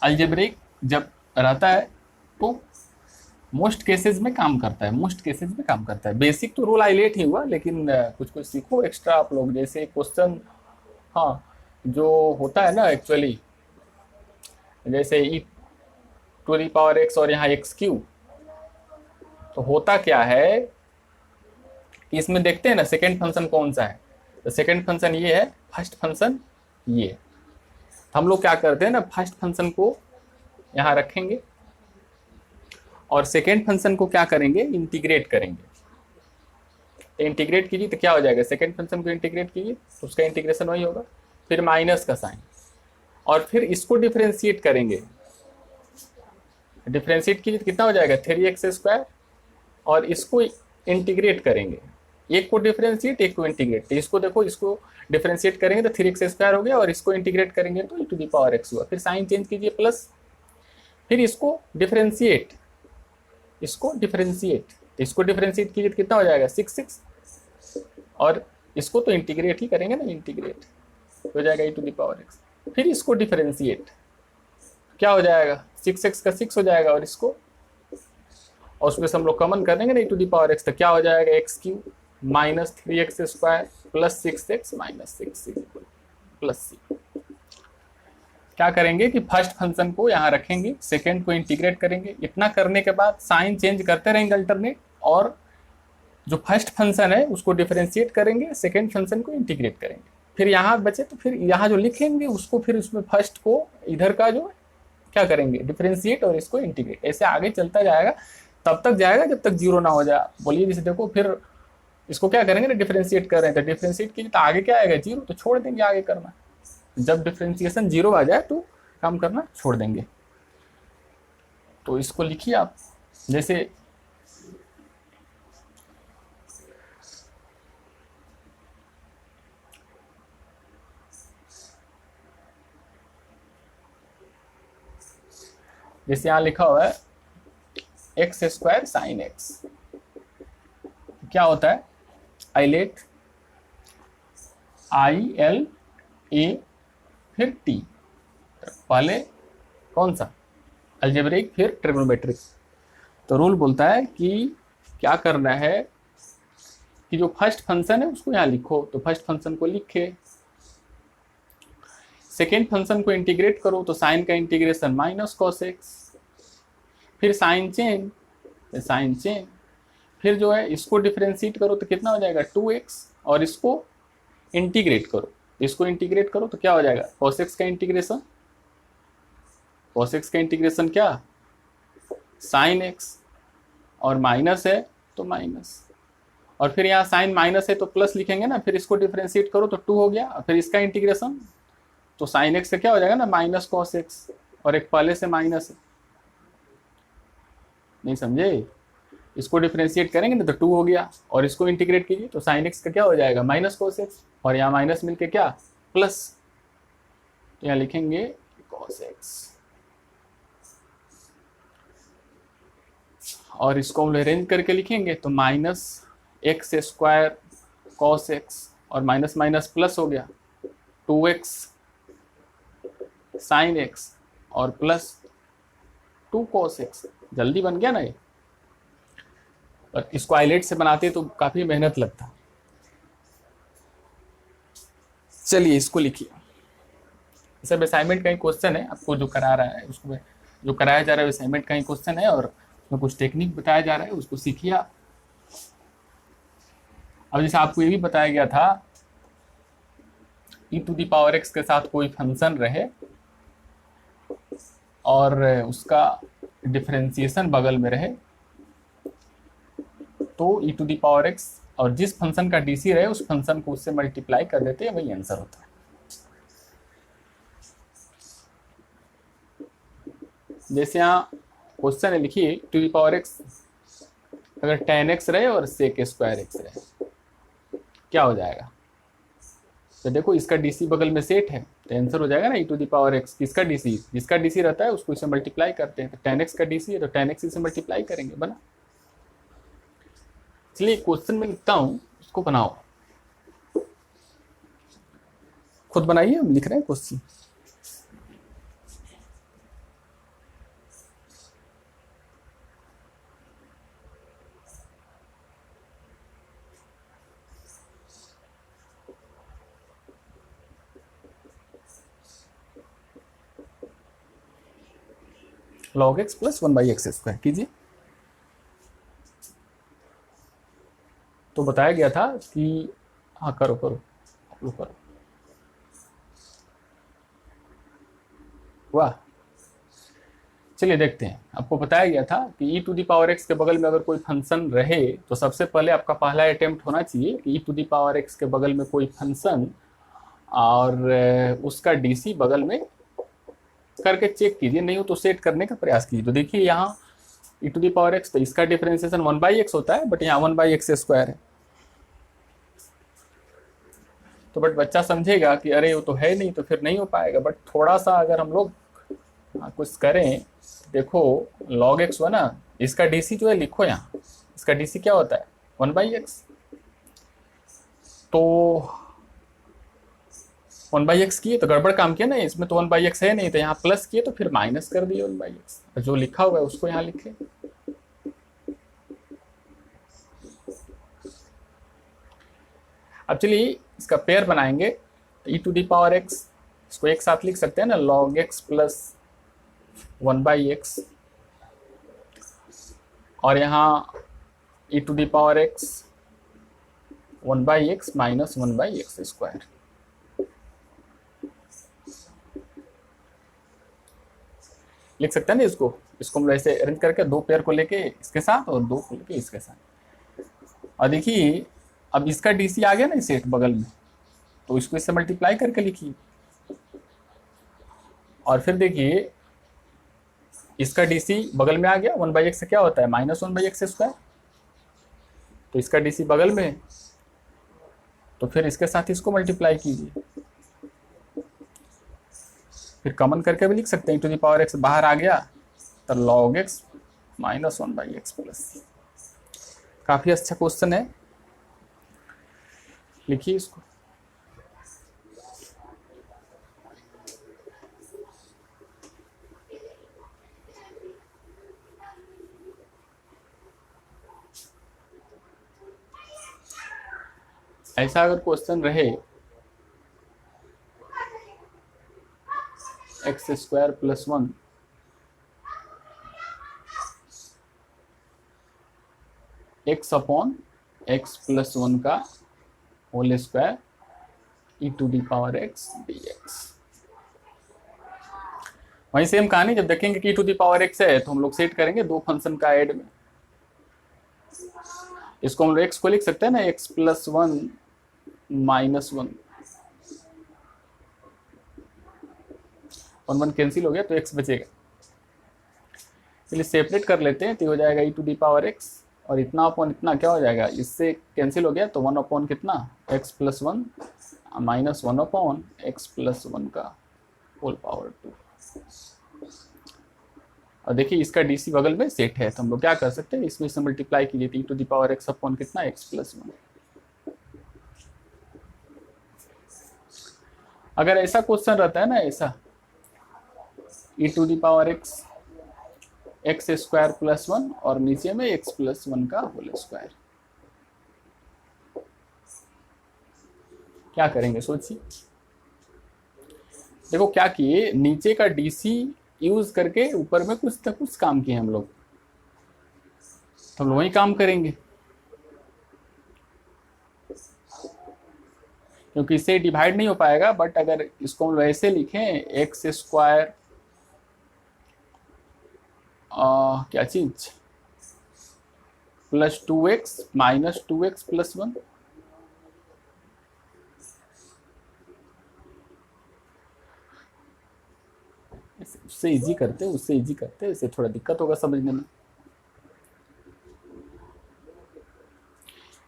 S1: अलजेब्रिक जब रहता है तो मोस्ट केसेस में काम करता है, मोस्ट केसेस में काम करता है। बेसिक तो रूल हाईलाइट ही हुआ, लेकिन कुछ कुछ सीखो एक्स्ट्रा आप लोग, जैसे क्वेश्चन, हाँ जो होता है ना एक्चुअली, जैसे ई टू दी पावर एक्स और यहाँ एक्स क्यू, तो होता क्या है कि इसमें देखते हैं ना सेकेंड फंक्शन कौन सा है, तो सेकेंड फंक्शन ये है, फर्स्ट फंक्शन ये। हम लोग क्या करते हैं ना, फर्स्ट फंक्शन को यहाँ रखेंगे और सेकेंड फंक्शन को क्या करेंगे, इंटीग्रेट करेंगे। तो इंटीग्रेट कीजिए तो क्या हो जाएगा, सेकेंड फंक्शन को इंटीग्रेट कीजिए तो उसका इंटीग्रेशन वही होगा, फिर माइनस का साइन, और फिर इसको डिफरेंशिएट करेंगे। डिफरेंशिएट कीजिए तो कितना हो जाएगा 3x स्क्वायर, और इसको इंटीग्रेट करेंगे, एक को डिफरेंशिएट एक को इंटीग्रेट। तो इसको देखो, इसको डिफरेंशिएट करेंगे तो 3x स्क्वायर हो गया, और इसको इंटीग्रेट करेंगे तो e to the power x हुआ, फिर साइन चेंज कीजिए प्लस, फिर इसको डिफरेंशिएट, इसको डिफरेंशिएट, इसको डिफरेंशिएट कीजिए तो कितना हो जाएगा 6, और इसको तो इंटीग्रेट ही करेंगे ना, इंटीग्रेट, हो जाएगा e to the power x। फिर इसको डिफरेंशिएट, क्या हो जाएगा 6x का 6 हो जाएगा, और इसको और उसमें से हम लोग कॉमन कर देंगे ना e to the power x, तो क्या हो जाएगा x cube minus 3x square plus 6x minus 6 plus c. क्या करेंगे कि फर्स्ट फंक्शन को यहाँ रखेंगे, सेकेंड को इंटीग्रेट करेंगे। इतना करने के बाद साइन चेंज करते रहेंगे अल्टरनेट, और जो फर्स्ट फंक्शन है उसको डिफरेंशिएट करेंगे, सेकेंड फंक्शन को इंटीग्रेट करेंगे। फिर यहाँ बचे तो फिर यहाँ जो लिखेंगे उसको फिर उसमें फर्स्ट को इधर का जो क्या करेंगे डिफरेंशिएट और इसको इंटीग्रेट, ऐसे आगे चलता जाएगा, तब तक जाएगा जब तक जीरो ना हो जाए। बोलिए जैसे देखो, फिर इसको क्या करेंगे ना डिफरेंशिएट कर रहे हैं, तो डिफरेंशिएट कीजिए तो आगे क्या आएगा जीरो, तो छोड़ देंगे आगे करना। जब डिफरेंशिएशन जीरो आ जाए तो काम करना छोड़ देंगे। तो इसको लिखिए आप, जैसे यहाँ लिखा हुआ है एक्स स्क्वायर साइन एक्स, क्या होता है आइलेट आई एल ए फिर टी, पहले कौन सा अलजेब्रिक फिर ट्रिग्नोमेट्रिक। तो रूल बोलता है कि क्या करना है कि जो फर्स्ट फंक्शन है उसको यहाँ लिखो, तो फर्स्ट फंक्शन को लिखे, सेकेंड फंक्शन को इंटीग्रेट करो, तो साइन का इंटीग्रेशन माइनस कॉस एक्स, फिर साइन चेंज, फिर जो है इसको डिफरेंशिएट करो तो कितना हो जाएगा 2x, और इसको इंटीग्रेट करो, तो क्या हो जाएगा cos x का इंटीग्रेशन, क्या साइन x, और माइनस है तो माइनस, और फिर यहाँ साइन माइनस है तो प्लस लिखेंगे ना, फिर इसको डिफरेंशिएट करो तो 2 हो गया, फिर इसका इंटीग्रेशन, तो साइन x का क्या हो जाएगा ना माइनस cos x, और एक पहले से माइनस है, नहीं समझे, इसको डिफरेंशिएट करेंगे ना तो 2 हो गया, और इसको इंटीग्रेट कीजिए तो साइन एक्स का क्या हो जाएगा माइनस cos x, और यहाँ माइनस मिलके क्या प्लस, तो यहाँ लिखेंगे cos x, और इसको हम अरेंज करके लिखेंगे तो minus x square cos x, और माइनस माइनस प्लस हो गया 2x साइन x, और प्लस 2 cos x, जल्दी बन गया ना ये। और इसको आइलेट से बनाते तो काफी मेहनत लगता। चलिए इसको लिखिए, सब असाइनमेंट का ही क्वेश्चन है, आपको जो करा रहा है उसको, जो कराया जा रहा है असाइनमेंट का ही क्वेश्चन है, और उसमें कुछ टेक्निक बताया जा रहा है, उसको सीखिए आप। अब जैसे आपको ये भी बताया गया था e to the power x के साथ कोई फंक्शन रहे और उसका डिफरेंशिएशन बगल में रहे, तो e to the power x और जिस फंक्शन का डीसी रहे उस फंक्शन को उससे मल्टीप्लाई कर देते हैं, वही आंसर होता है। जैसे यहाँ क्वेश्चन है, लिखिए टू द पावर x अगर tan x रहे और sec स्क्वायर x रहे, क्या हो जाएगा। तो देखो इसका डीसी बगल में सेट है, तो आंसर हो जाएगा ना e to the power x। किसका डीसी, जिसका डीसी रहता है उसको इसे मल्टीप्लाई करते हैं, तो tan x का डीसी है तो tan x इसे मल्टीप्लाई करेंगे, बना। इसलिए क्वेश्चन में लिखता हूँ, उसको बनाओ, खुद बनाइए, हम लिख रहे हैं question. log x plus 1/x square कीजिए। तो बताया गया था कि हाँ करो आप लोग करो, वाह। चलिए देखते हैं, आपको बताया गया था कि e to the power x के बगल में अगर कोई फंक्शन रहे तो सबसे पहले आपका पहला अटेम्प्ट होना चाहिए कि e to the power x के बगल में कोई फंक्शन और उसका डीसी बगल में करके चेक कीजिए, नहीं हो तो सेट करने का प्रयास कीजिए। तो देखिए यहाँ e to the power x, तो इसका डिफरेंशिएशन 1/x होता है, बट यहाँ 1/x स्क्वायर है। तो बट बच्चा समझेगा कि अरे वो तो है नहीं, तो फिर नहीं हो पाएगा। बट थोड़ा सा अगर हम लोग कुछ करें, देखो log x हुआ ना, इसका डीसी जो है लिखो यहाँ, इसका डीसी क्या होता है 1/x। तो 1/x किए तो गड़बड़ काम किया ना, इसमें तो 1/x है नहीं, तो यहाँ प्लस किए तो फिर माइनस कर दिए 1/x, जो लिखा हुआ है उसको यहाँ लिखे। अब चलिए इसका पेयर बनाएंगे, तो e⁻x इसको एक साथ लिख सकते हैं ना, log x प्लस 1/x, और यहाँ e⁻x 1/x minus 1/x square. लिख सकते हैं ना इसको, हम ऐसे अरेंज करके दो पेयर को लेके इसके साथ और दो को लेके इसके साथ। और देखिए अब इसका डीसी आ गया ना सेट बगल में, तो इसको इससे मल्टीप्लाई करके लिखिए। और फिर देखिए इसका डीसी बगल में आ गया, 1/x से क्या होता है माइनस 1/x स्क्वायर, तो इसका डीसी बगल में है, तो फिर इसके साथ इसको मल्टीप्लाई कीजिए। फिर कॉमन करके भी लिख सकते हैं, e⁻x बाहर आ गया तो log x minus 1/x plus. काफी अच्छा क्वेश्चन है, लिखिए इसको। ऐसा अगर क्वेश्चन रहे x square plus 1 x upon x plus 1 का होल स्क्वायर e⁻x dx। वहीं सेम कहानी, जब देखेंगे कि e⁻x है तो हम लोग सेट करेंगे दो फंक्शन का ऐड में। इसको हम लोग x को लिख सकते हैं ना, x प्लस 1 माइनस 1, 1 कैंसिल हो गया तो x बचेगा। चलिए सेपरेट कर लेते हैं, तो हो जाएगा e⁻x, और इतना अपॉन इतना क्या हो जाएगा, इससे कैंसिल हो गया तो 1 अपॉन कितना x plus 1 minus 1 upon x plus 1 का होल पावर 2। और देखिए इसका डीसी बगल में सेट है, तो हम लोग क्या कर सकते हैं, इसमें से मल्टीप्लाई कीजिए, तो e⁻x अपॉन कितना x प्लस 1। अगर ऐसा क्वेश्चन रहता है ना, ऐसा e⁻x एक्स स्क्वायर प्लस 1 और नीचे में x प्लस 1 का होल स्क्वायर, क्या करेंगे सोचिए। देखो क्या किए, नीचे का डीसी यूज करके ऊपर में कुछ ना कुछ काम किए हम लोग, तो हम लोग वही काम करेंगे, क्योंकि इससे डिवाइड नहीं हो पाएगा। बट अगर इसको हम लोग ऐसे लिखें, एक्स स्क्वायर क्या चीज plus 2x minus 2x plus 1, उससे इजी करते इससे थोड़ा दिक्कत होगा समझने में।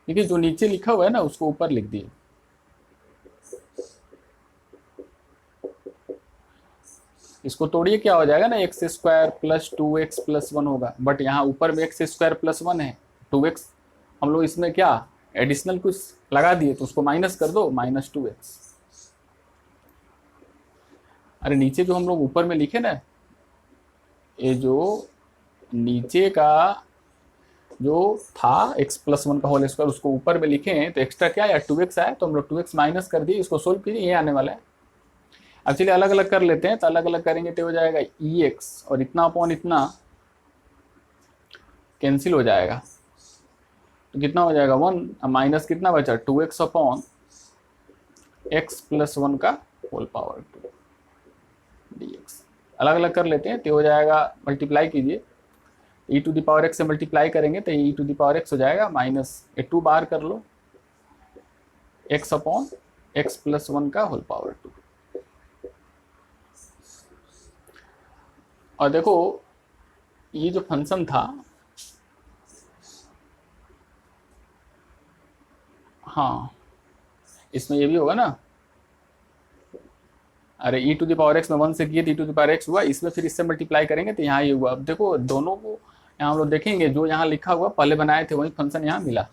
S1: देखिए जो नीचे लिखा हुआ है ना उसको ऊपर लिख दिए, इसको तोड़िए क्या हो जाएगा ना, x square plus 2x plus 1 होगा, बट यहाँ ऊपर में एक्स स्क्वायर प्लस 1 है, 2x हम लोग इसमें क्या एडिशनल कुछ लगा दिए, तो उसको माइनस कर दो, माइनस 2x। अरे नीचे जो हम लोग ऊपर में लिखे ना, ये जो नीचे का जो था x प्लस 1 का होल स्क्वायर, उसको ऊपर में लिखे हैं, तो एक्स्ट्रा क्या है 2x आया, तो हम लोग 2x माइनस कर दिए, इसको सोल्व कीजिए, ये आने वाला है। अब चलिए अलग अलग कर लेते हैं, तो अलग अलग करेंगे तो हो जाएगा ex, और इतना अपॉन इतना कैंसिल हो जाएगा, तो कितना हो जाएगा 1 माइनस कितना बचा 2x अपॉन x प्लस 1 का होल पावर 2 dx। अलग अलग कर लेते हैं, तो हो जाएगा मल्टीप्लाई कीजिए, e⁻x से मल्टीप्लाई करेंगे तो e⁻x हो जाएगा माइनस 2 बार कर लो x अपॉन x प्लस 1 का होल पावर 2। और देखो ये जो फंक्शन था, हाँ इसमें ये भी होगा ना, अरे e⁻x में 1 से किए तो e⁻x हुआ, इसमें फिर इससे मल्टीप्लाई करेंगे तो यहाँ ये हुआ। अब देखो दोनों को यहाँ हम लोग देखेंगे, जो यहाँ लिखा हुआ पहले बनाए थे वही फंक्शन यहाँ मिला,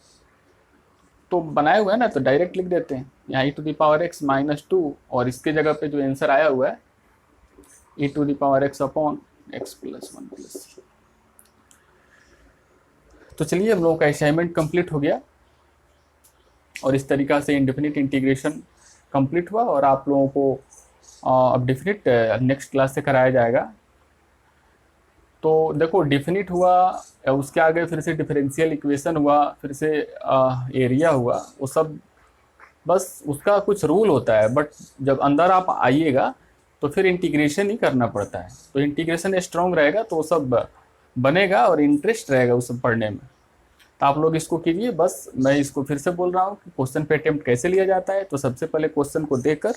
S1: तो बनाए हुए है ना, तो डायरेक्ट लिख देते हैं यहाँ e⁻x-2, और इसके जगह पे जो आंसर आया हुआ है e⁻x/x+1+c। तो चलिए हम लोगों का असाइनमेंट कंप्लीट हो गया, और इस तरीका से इंडेफिनिट इंटीग्रेशन कंप्लीट हुआ, और आप लोगों को अब डेफिनिट नेक्स्ट क्लास से कराया जाएगा। तो देखो डेफिनिट हुआ, उसके आगे फिर से डिफरेंशियल इक्वेशन हुआ, फिर से एरिया हुआ, वो सब बस उसका कुछ रूल होता है, बट जब अंदर आप आइएगा तो फिर इंटीग्रेशन ही करना पड़ता है। तो इंटीग्रेशन स्ट्रॉन्ग रहेगा तो वो सब बनेगा, और इंटरेस्ट रहेगा उस सब पढ़ने में। तो आप लोग इसको कीजिए। बस मैं इसको फिर से बोल रहा हूँ कि क्वेश्चन पे अटेम्प्ट कैसे लिया जाता है। तो सबसे पहले क्वेश्चन को देखकर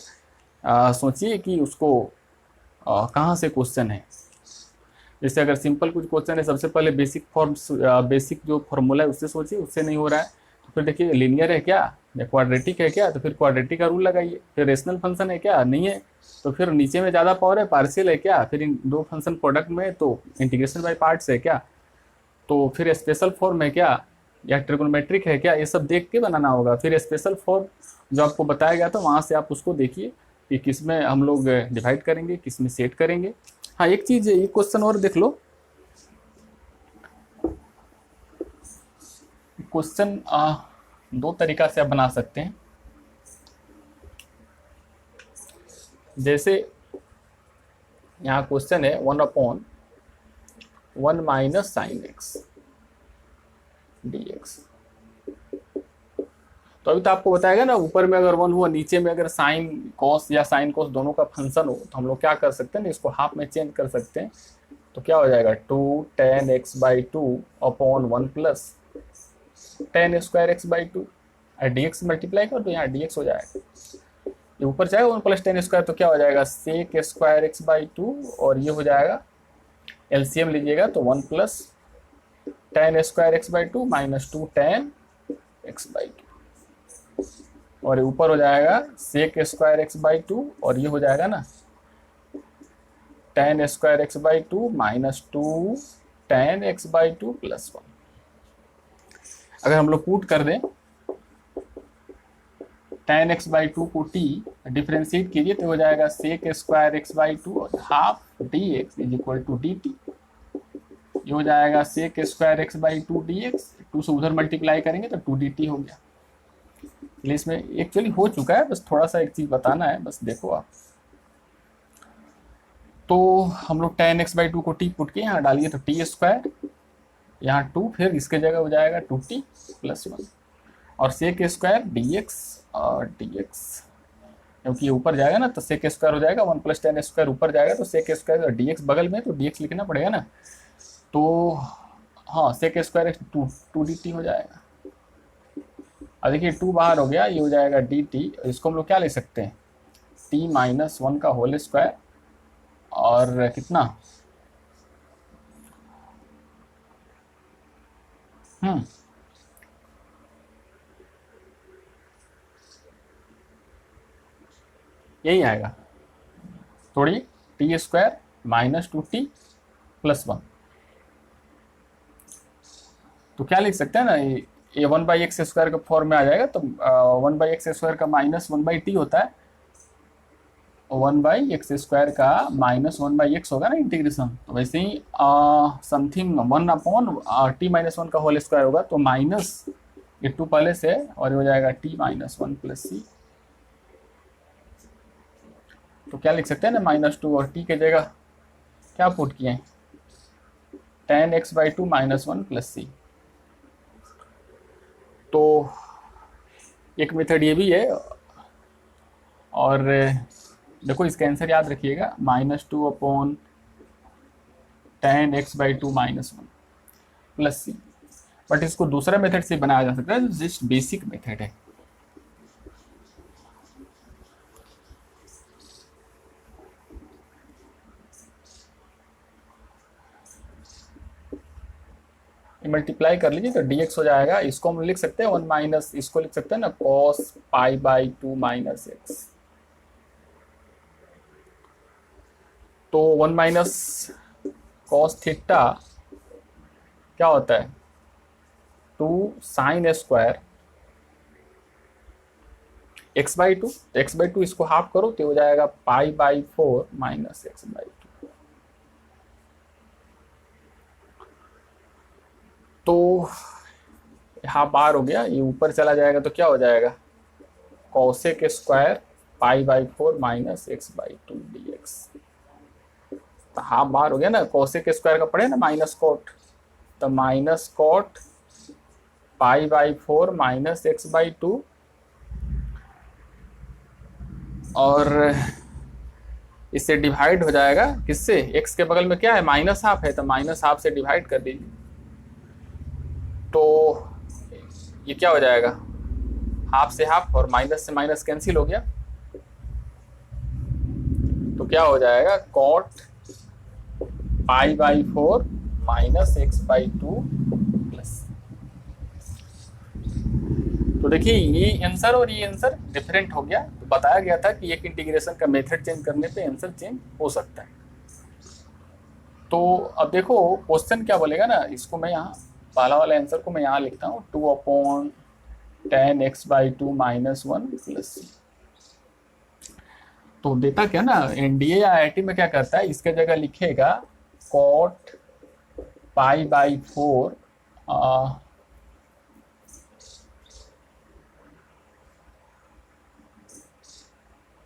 S1: सोचिए कि उसको कहाँ से क्वेश्चन है। जैसे अगर सिंपल कुछ क्वेश्चन है, सबसे पहले बेसिक जो फॉर्मूला है उससे सोचिए, उससे नहीं हो रहा है तो फिर देखिए लीनियर है क्या या क्वाड्रेटिक है क्या, तो फिर क्वाड्रेटिक का रूल लगाइए। फिर रेशनल फंक्शन है क्या, नहीं है तो फिर नीचे में ज़्यादा पावर है, पार्शियल है क्या, फिर इन दो फंक्शन प्रोडक्ट में तो इंटीग्रेशन बाय पार्ट्स है क्या, तो फिर स्पेशल फॉर्म है क्या या ट्रिगोनोमेट्रिक है क्या, ये सब देख के बनाना होगा। फिर स्पेशल फॉर्म जो आपको बताया गया था वहाँ से आप उसको देखिए कि किस में हम लोग डिवाइड करेंगे, किस में सेट करेंगे। हाँ एक चीज़ ये क्वेश्चन और देख लो, क्वेश्चन दो तरीका से आप बना सकते हैं। जैसे यहाँ क्वेश्चन है 1/1 माइनस साइन एक्स dx। तो अभी तो आपको बताएगा ना, ऊपर में अगर 1 हुआ, नीचे में अगर साइन कॉस या साइन कॉस दोनों का फंक्शन हो, तो हम लोग क्या कर सकते हैं ना, इसको हाफ में चेंज कर सकते हैं। तो क्या हो जाएगा 2 tan x/2 upon 1 plus tan square x/2, dx multiply कर तो यहाँ dx हो जाएगा, ये ऊपर जाएगा 1 प्लस tan स्क्वायर, तो क्या हो जाएगा sec स्क्वायर x/2, और ये हो जाएगा एलसीएम लीजिएगा तो 1 plus tan square x/2 minus 2 tan x/2, और ऊपर हो जाएगा sec स्क्वायर x/2, और ये हो जाएगा ना tan square x/2 minus 2 tan x/2 plus 1। अगर हम लोग पुट कर दें tan x/2 को t डिफ्रेंशिएट कीजिए तो हो जाएगा sec स्क्वायर x/2 और half dx is equal to dt। ये हो जाएगा sec स्क्वायर x/2 dx, 2 से उधर मल्टीप्लाई करेंगे तो 2 dt हो गया। इसमें एक्चुअली हो चुका है, बस थोड़ा सा एक चीज बताना है, बस देखो आप। तो हम लोग tan x/2 को t पुट के यहाँ डालिए तो t स्क्वायर, यहाँ 2, फिर इसके जगह हो जाएगा 2t प्लस 1, और sec स्क्वायर dx और dx, क्योंकि ये ऊपर जाएगा ना तो sec स्क्वायर हो जाएगा 1 प्लस tan स्क्वायर, ऊपर जाएगा तो sec स्क्वायर और dx बगल में, तो dx लिखना पड़ेगा ना। तो हाँ sec स्क्वायर 2 dt हो जाएगा। अब देखिए 2 बाहर हो गया, ये हो जाएगा dt, इसको हम लोग क्या ले सकते हैं t-1 का होल स्क्वायर, और कितना यही आएगा, थोड़ी T square minus 2t plus 1। तो क्या लिख सकते हैं ना, ये 1/x स्क्वायर का फॉर्म में आ जाएगा, तो 1/x स्क्वायर का माइनस 1/t होता है, 1/x स्क्वायर का माइनस 1/x होगा ना इंटीग्रेशन, तो वैसे ही समथिंग 1/t-1 का होल स्क्वायर होगा, तो माइनस ये 2 पहले से, और ये हो जाएगा t-1 प्लस c। तो क्या लिख सकते हैं ना, -2 और t के जगह क्या पुट किए tan x/2 -1 प्लस c। तो एक मेथड ये भी है, और देखो इसका आंसर याद रखिएगा -2 upon tan x/2 -1 plus c। But इसको दूसरा मेथड से बनाया जा सकता है, जस्ट बेसिक मेथड है। मल्टीप्लाई कर लीजिए तो dx हो जाएगा, इसको हम लिख सकते हैं 1 माइनस, इसको लिख सकते हैं ना cos π/2 माइनस x। तो 1 माइनस cos थीटा क्या होता है 2 साइन स्क्वायर x/2, तो x/2 इसको हाफ करो तो हो जाएगा π/4 माइनस x/2। तो हाफ बार हो गया, ये ऊपर चला जाएगा तो क्या हो जाएगा, cosec square π/4 minus x/2 dx। तो हाफ बार हो गया ना, cosec स्क्वायर का पढ़े ना माइनस कॉट, तो माइनस कॉट π/4 माइनस x/2, और इससे डिवाइड हो जाएगा किससे, x के बगल में क्या है माइनस हाफ है, तो माइनस हाफ से डिवाइड कर दीजिए, तो ये क्या हो जाएगा, हाफ से हाफ और माइनस से माइनस कैंसिल हो गया, तो क्या हो जाएगा कॉट π/4 माइनस x/2 प्लस। तो देखिए ये आंसर और ये आंसर डिफरेंट हो गया, तो बताया गया था कि एक इंटीग्रेशन का मेथड चेंज करने पे आंसर चेंज हो सकता है। तो अब देखो क्वेश्चन क्या बोलेगा ना, इसको मैं यहाँ पहला वाला आंसर को मैं यहाँ लिखता हूँ 2/10 x/2 माइनस 1 प्लस। तो देता क्या ना, एनडीए या आईआईटी में क्या करता है, इसके जगह लिखेगा कॉट π/4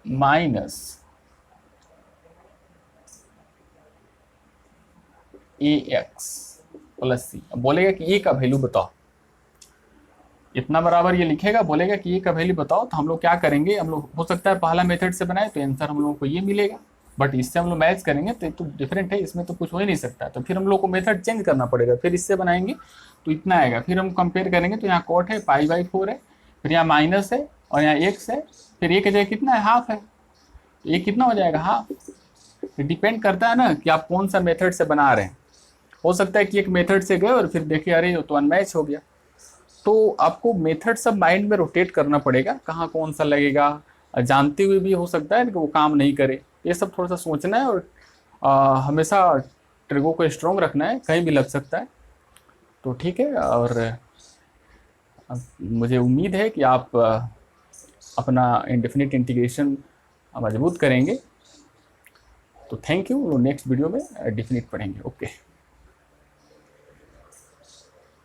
S1: माइनस ax प्लस सी। अब बोलेगा कि ये का वैल्यू बताओ, इतना बराबर ये लिखेगा, बोलेगा कि ये का वैल्यू बताओ, तो हम लोग क्या करेंगे, हम लोग हो सकता है पहला मेथड से बनाए तो आंसर हम लोगों को ये मिलेगा, बट इससे हम लोग मैच करेंगे तो डिफरेंट है, इसमें तो कुछ हो ही नहीं सकता, तो फिर हम लोग को मेथड चेंज करना पड़ेगा, फिर इससे बनाएंगे तो इतना आएगा, फिर हम कंपेयर करेंगे तो यहाँ कॉट है π/4 है, फिर यहाँ माइनस है और यहाँ x है, फिर ये की जगह कितना है हाफ है, ये कितना हो जाएगा हाफ। डिपेंड करता है ना कि आप कौन सा मेथड से बना रहे हैं, हो सकता है कि एक मेथड से गए और फिर देखे अरे ये तो अनमैच हो गया, तो आपको मेथड सब माइंड में रोटेट करना पड़ेगा, कहाँ कौन सा लगेगा, जानते हुए भी हो सकता है कि वो काम नहीं करे, ये सब थोड़ा सा सोचना है, और हमेशा ट्रिगो को स्ट्रॉन्ग रखना है, कहीं भी लग सकता है। तो ठीक है, और मुझे उम्मीद है कि आप अपना इंडेफिनिट इंटीग्रेशन मजबूत करेंगे। तो थैंक यू, नेक्स्ट वीडियो में डेफिनेट पढ़ेंगे। ओके।